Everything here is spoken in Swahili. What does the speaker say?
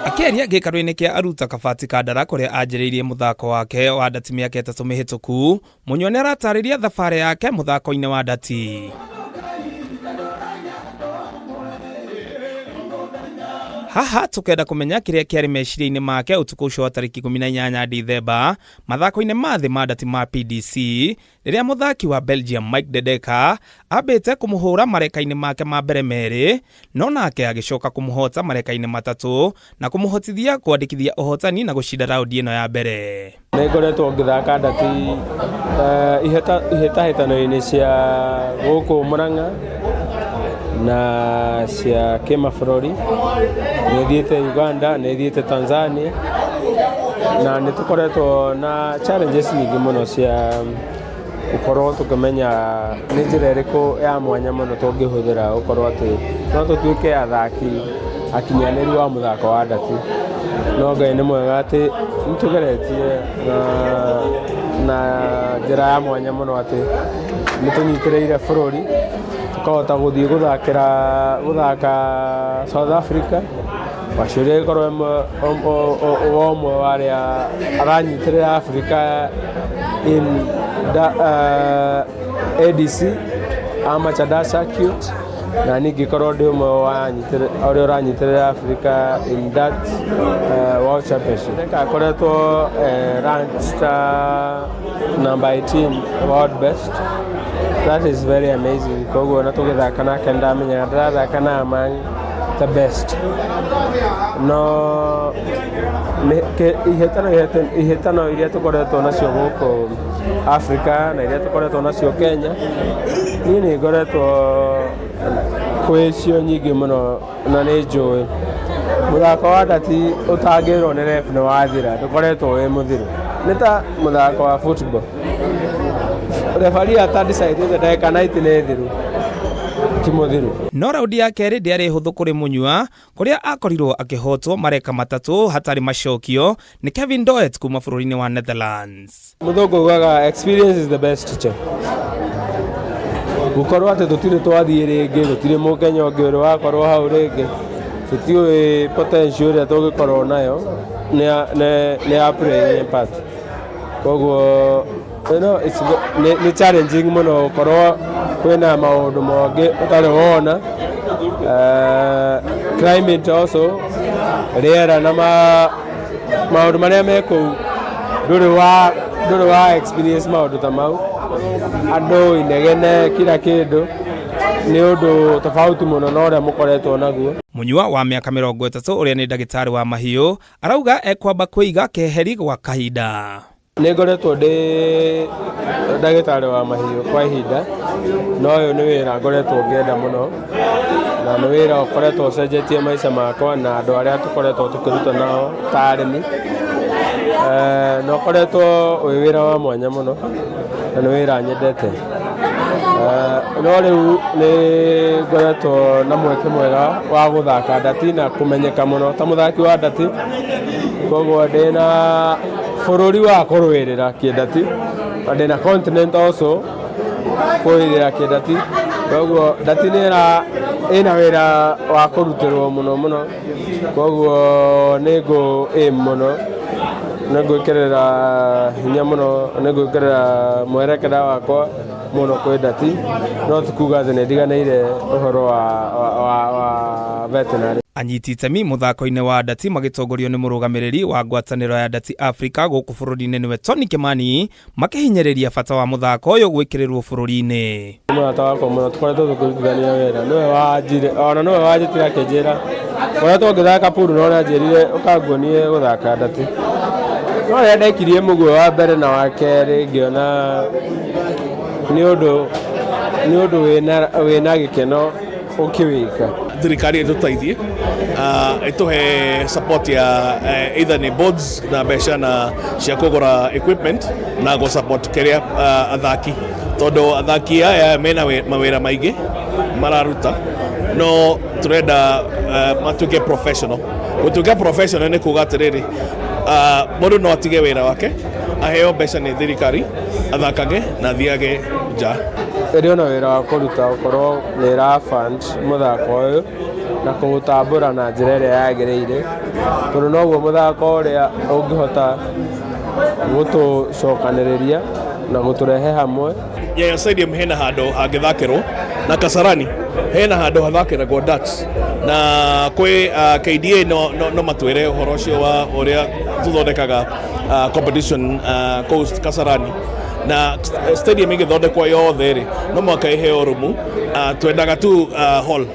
Akiaria gĩikaro-inĩ kĩa aruta Kabati Kandara kũrĩa anjĩrĩirie mũthako wake wa ndati mĩaka 3 mĩhĩtũku, Mũnyua nĩ aratarĩria thabarĩ yake mũthako-inĩ wa ndati. Haha tukenda kumenya kĩrĩa kĩarĩ meciria-inĩ make ũtukũ ũcio wa tarĩki 18 Dithemba mathako-inĩ ma thĩ ma ndati ma PDC rĩrĩa mũthaki wa Belgium Mike Dedeka ambĩte kũmũhũra mareka-inĩ make ma mbere merĩ, no nake agĩcoka kũmũhota mareka-inĩ matatũ na kũmũhotithia kwandĩkithia ũhotani na gũcinda raundi ĩno ya mbere. Nĩ ngoretwo ngĩthaka ndati ihĩtahĩtano-inĩ cia gũkũ Mũrang'a na cia kĩmabũrũri, nĩ thiĩte Uganda, nĩ thiĩte Tanzania, na nĩ tũkoretwo na challenges nyingĩ mũno cia gũkorwo tũkĩmenya nĩ njĩra ĩrĩkũ ya mwanya mũno tũngĩhũthĩra gũkorwo atĩ no tũtuĩke athaki akinyanĩru wa mũthako wa ndati. No Ngai nĩ mwega atĩ nĩ tũgeretie na njĩra ya mwanya mũno atĩ nĩ tũnyitĩrĩire bũrũri tukahota gũthiĩ gũthaka South Africa, wacuria gĩkorwo ũmwe warĩa aranyitĩrĩra Africa in ADC Amateur Circuit, na ningĩ korwo ndĩ ũmwe ũrĩa ũranyitĩrĩra Africa in that World Championship. Akoretwo ranked number 18 world best. That is very amazing. Koguo na tũgĩthaka nake ndamenya ndĩrathaka na among the best. No ihĩtano iria tũkoretwo nacio gũkũ Africa na iria tũkoretwo nacio Kenya, niĩ nĩ ngoretwo kwĩcio nyingĩ mũno na nĩ njũĩ mũthako wa ndati ũtangĩrwo nĩ ref nĩ wathira, ndũkoretwo wĩ mũthiru. Nĩ ta mũthako wa football, referee atadecide ndagĩka 90 nĩ thiru, ti mũthiru. No raundi ya kerĩ ndĩarĩ hũthũ kũrĩ Mũnyua, kũrĩa akorirwo akĩhotwo mareka matatũ hatarĩ macokio nĩ Kevin Doet kuma bũrũri-inĩ wa Netherlands. Mũthũngũ ugaga experience is the best teacher. Gũkorwo atĩ tũtirĩ twathiĩ rĩngĩ, tũtirĩ Mũkenya ũngĩ ũrĩ wakorwo hau rĩngĩ, tũtiũĩ potential ĩrĩa tũngĩkorwo nayo nĩ ya playing part. Koguo nĩ challenging mũno gũkorwo kwĩna maũndũ mangĩ ũtarĩ wona, climate also, rĩera na maũndũ marĩa me kũu ndũrĩ wa experience maũndũ ta mau, andũ inegene kila kĩndũ nĩ ũndũ tofauti mũno na ũrĩa mũkoretwo naguo. Mũnyua wa mĩaka 30 ũrĩa nĩ ndagĩtarĩ wa mahiũ arauga ekwamba kwĩiga keheri gwa kahinda. Nĩ ngoretwo ndĩ ndagĩtarĩ wa mahiũ kwa ihinda, no ũyũ nĩ wĩra ngoretwo ngĩenda mũno na nĩ wĩra ũkoretwo ũcenjetie maica makwa na andũ arĩa tũkoretwo tũkĩruta nao ta arĩmi, na ũkoretwo wĩ wĩra wa mwanya mũno na nĩ wĩra nyendete. No rĩu nĩ ngoretwo na mweke mwega wa gũthaka ndati na kũmenyeka mũno ta mũthaki wa ndati, koguo ndĩna bũrũri wa kũrũĩrĩra kĩndati na ndĩna continent also kũrũĩrĩra kĩndati, koguo ndati ĩna wĩra wa kũrutĩrwo mũno, koguo nĩ aim mũno, nĩ ngwĩkĩrĩra hinya mũno, nĩ ngwĩkĩrĩra mwerekera wakwa mũno kwĩ ndati, no tikuga atĩ nĩ ndiganĩire ũhoro wa veterinary. Anyiti itemi mũthako-inĩ wa ndati magĩtongorio nĩ mũrũgamĩrĩri wa ngwatanĩro ya ndati Africa gũkũ bũrũri-inĩ nĩwe Tony Kimani, makĩhinyĩrĩria bata wa mũthako ũyũ gwĩkĩrĩrwo bũrũri-inĩ. Mũrata wakwa mũno tũkoretwo tũkĩrutithania wĩra, nĩwe wanjire ona nĩwe wanjĩtire akĩnjĩra koretwo ngĩthaka pool no nĩanjĩrire ũkanguonie gũthaka ndati. No rĩrĩa ndekirie mũguo wa mbere na wa kerĩ ngĩona nĩ ũndũ wĩna gĩkeno ũkĩwĩka. Thirikari ĩtũteithie ĩtũhe support ya either nĩ boards na mbeca na cia kũgũra equipment na go support kĩrĩa athaki, tondũ athaki aya mena mawĩra maingĩ mararuta, no tũrenda matuĩke professional. Gũtuĩka professional nĩ kuuga atĩrĩrĩ, mũndũ no atige wĩra wake aheo mbeca nĩ thirikari athakage na athiage nja. ĩrĩ ona wĩra wa kũruta ũkorwo nĩ ĩra fund mũthako ũyũ na kũũtambũra na njĩra ĩrĩa yagĩrĩire, tondũ noguo mũthako ũrĩa ũngĩhota gũtũcokanĩrĩria na gũtũrehe hamwe. Nyayo Stadium hena handũ hangĩthakĩrwo na Kasarani hena handũ hathakĩragwo darts, na kwĩ KDA no matwĩre ũhoro ũcio wa ũrĩa tũthondekaga competition kũu Kasarani, na stadium ĩgĩthondekwo yothe rĩ no mwaka ĩheo rumu, twendaga tu hall